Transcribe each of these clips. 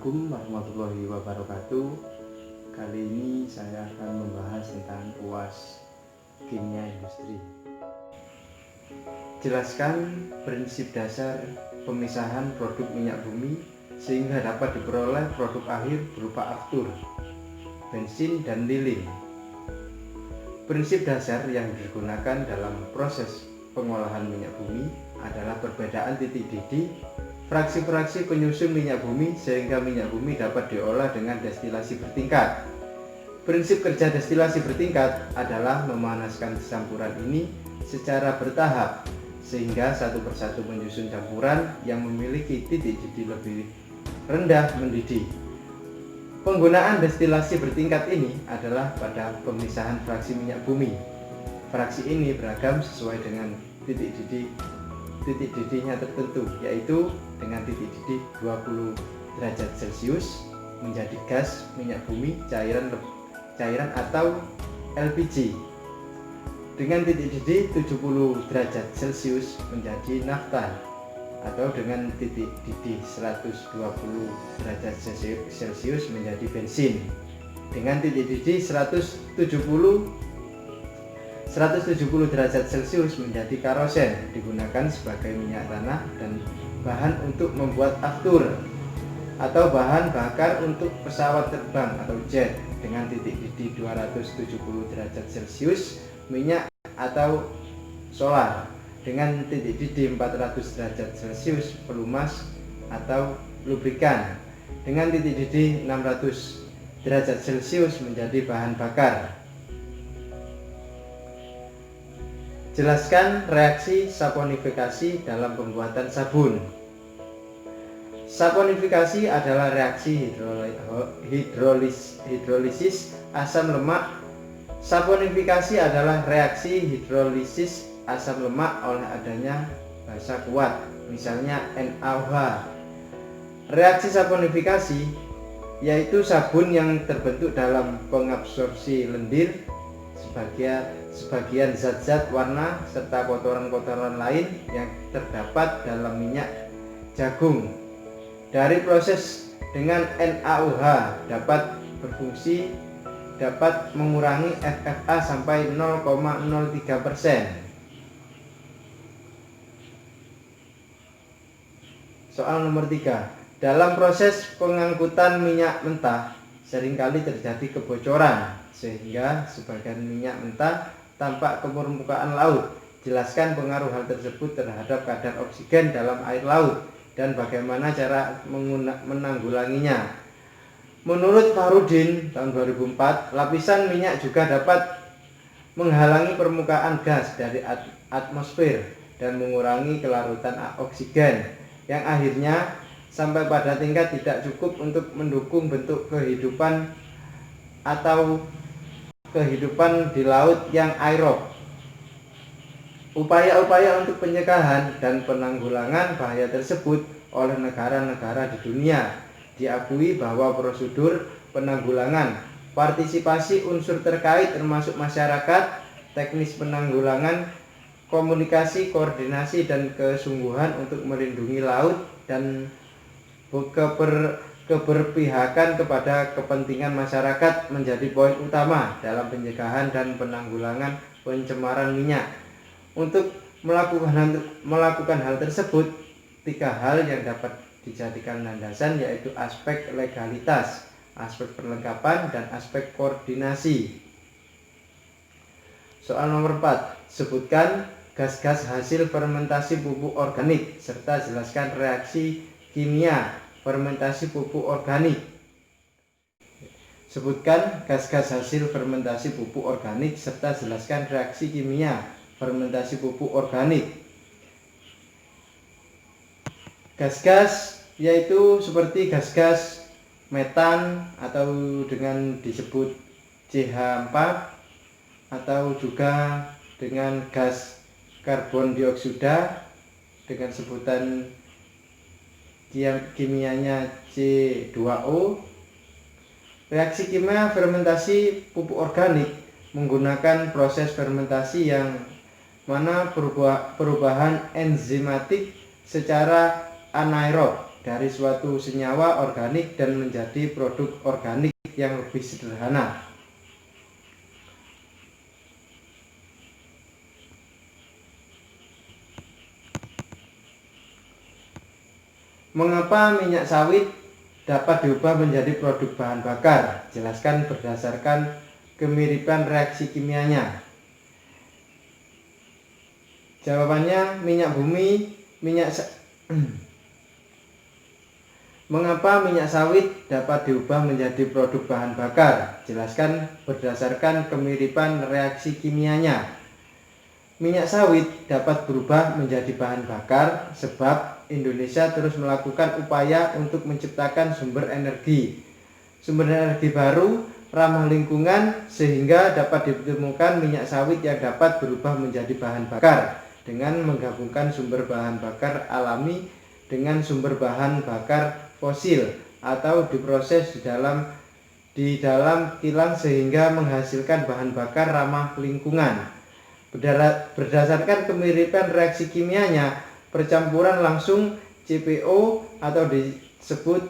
Assalamualaikum warahmatullahi wabarakatuh. Kali ini saya akan membahas tentang UAS kimia industri. Jelaskan prinsip dasar pemisahan produk minyak bumi sehingga dapat diperoleh produk akhir berupa aftur, bensin, dan lilin. Prinsip dasar yang digunakan dalam proses pengolahan minyak bumi adalah perbedaan titik didih fraksi-fraksi penyusun minyak bumi sehingga minyak bumi dapat diolah dengan destilasi bertingkat. Prinsip kerja destilasi bertingkat adalah memanaskan campuran ini secara bertahap sehingga satu persatu menyusun campuran yang memiliki titik didih lebih rendah mendidih. Penggunaan destilasi bertingkat ini adalah pada pemisahan fraksi minyak bumi. Fraksi ini beragam sesuai dengan titik didihnya tertentu, yaitu dengan titik didih 20 derajat Celcius menjadi gas minyak bumi cairan atau LPG, dengan titik didih 70 derajat Celcius menjadi nafta, atau dengan titik didih 120 derajat Celcius menjadi bensin, dengan titik didih 170 derajat Celcius menjadi karosen, digunakan sebagai minyak tanah dan bahan untuk membuat aftur atau bahan bakar untuk pesawat terbang atau jet, dengan titik didih 270 derajat Celcius minyak atau solar, dengan titik didih 400 derajat Celcius pelumas atau lubrikan, dengan titik didih 600 derajat Celcius menjadi bahan bakar. Jelaskan reaksi saponifikasi dalam pembuatan sabun. Saponifikasi adalah reaksi hidrolisis asam lemak. Saponifikasi adalah reaksi hidrolisis asam lemak oleh adanya basa kuat, misalnya NaOH. Reaksi saponifikasi yaitu sabun yang terbentuk dalam pengabsorpsi lendir sebagian zat-zat warna serta kotoran-kotoran lain yang terdapat dalam minyak jagung. Dari proses dengan NaOH dapat mengurangi FFA sampai 0,03%. Soal nomor 3. Dalam proses pengangkutan minyak mentah seringkali terjadi kebocoran sehingga sebagian minyak mentah tampak ke permukaan laut. Jelaskan pengaruh hal tersebut terhadap kadar oksigen dalam air laut dan bagaimana cara menanggulanginya. Menurut Fahrudin tahun 2004, lapisan minyak juga dapat menghalangi permukaan gas dari atmosfer dan mengurangi kelarutan oksigen, yang akhirnya sampai pada tingkat tidak cukup untuk mendukung bentuk kehidupan atau kehidupan di laut yang aerob. Upaya-upaya untuk pencegahan dan penanggulangan bahaya tersebut oleh negara-negara di dunia diakui bahwa prosedur penanggulangan, partisipasi unsur terkait termasuk masyarakat, teknis penanggulangan, komunikasi, koordinasi, dan kesungguhan untuk melindungi laut dan keberpihakan kepada kepentingan masyarakat menjadi poin utama dalam pencegahan dan penanggulangan pencemaran minyak. Untuk melakukan hal tersebut, 3 hal yang dapat dijadikan landasan, yaitu aspek legalitas, aspek perlengkapan, dan aspek koordinasi. Soal nomor 4. Sebutkan gas-gas hasil fermentasi pupuk organik serta jelaskan reaksi kimia fermentasi pupuk organik. Sebutkan gas-gas hasil fermentasi pupuk organik serta jelaskan reaksi kimia fermentasi pupuk organik. Gas-gas yaitu seperti gas-gas metan atau dengan disebut CH4, atau juga dengan gas karbon dioksida dengan sebutan kimianya C2O. Reaksi kimia fermentasi pupuk organik menggunakan proses fermentasi yang mana perubahan enzimatik secara anaerob dari suatu senyawa organik dan menjadi produk organik yang lebih sederhana. Mengapa minyak sawit dapat diubah menjadi produk bahan bakar? Jelaskan berdasarkan kemiripan reaksi kimianya. Jawabannya Mengapa minyak sawit dapat diubah menjadi produk bahan bakar? Jelaskan berdasarkan kemiripan reaksi kimianya. Minyak sawit dapat berubah menjadi bahan bakar sebab Indonesia terus melakukan upaya untuk menciptakan sumber energi baru ramah lingkungan sehingga dapat ditemukan minyak sawit yang dapat berubah menjadi bahan bakar dengan menggabungkan sumber bahan bakar alami dengan sumber bahan bakar fosil atau diproses di dalam kilang sehingga menghasilkan bahan bakar ramah lingkungan. Berdasarkan kemiripan reaksi kimianya, percampuran langsung CPO atau disebut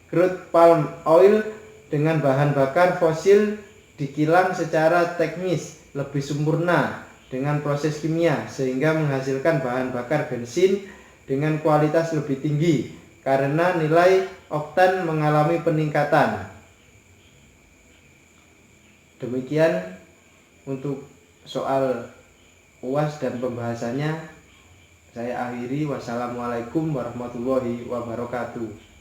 crude palm oil dengan bahan bakar fosil dikilang secara teknis lebih sempurna dengan proses kimia sehingga menghasilkan bahan bakar bensin dengan kualitas lebih tinggi karena nilai oktan mengalami peningkatan. Demikian untuk soal UAS dan pembahasannya. Saya akhiri. Wassalamualaikum warahmatullahi wabarakatuh.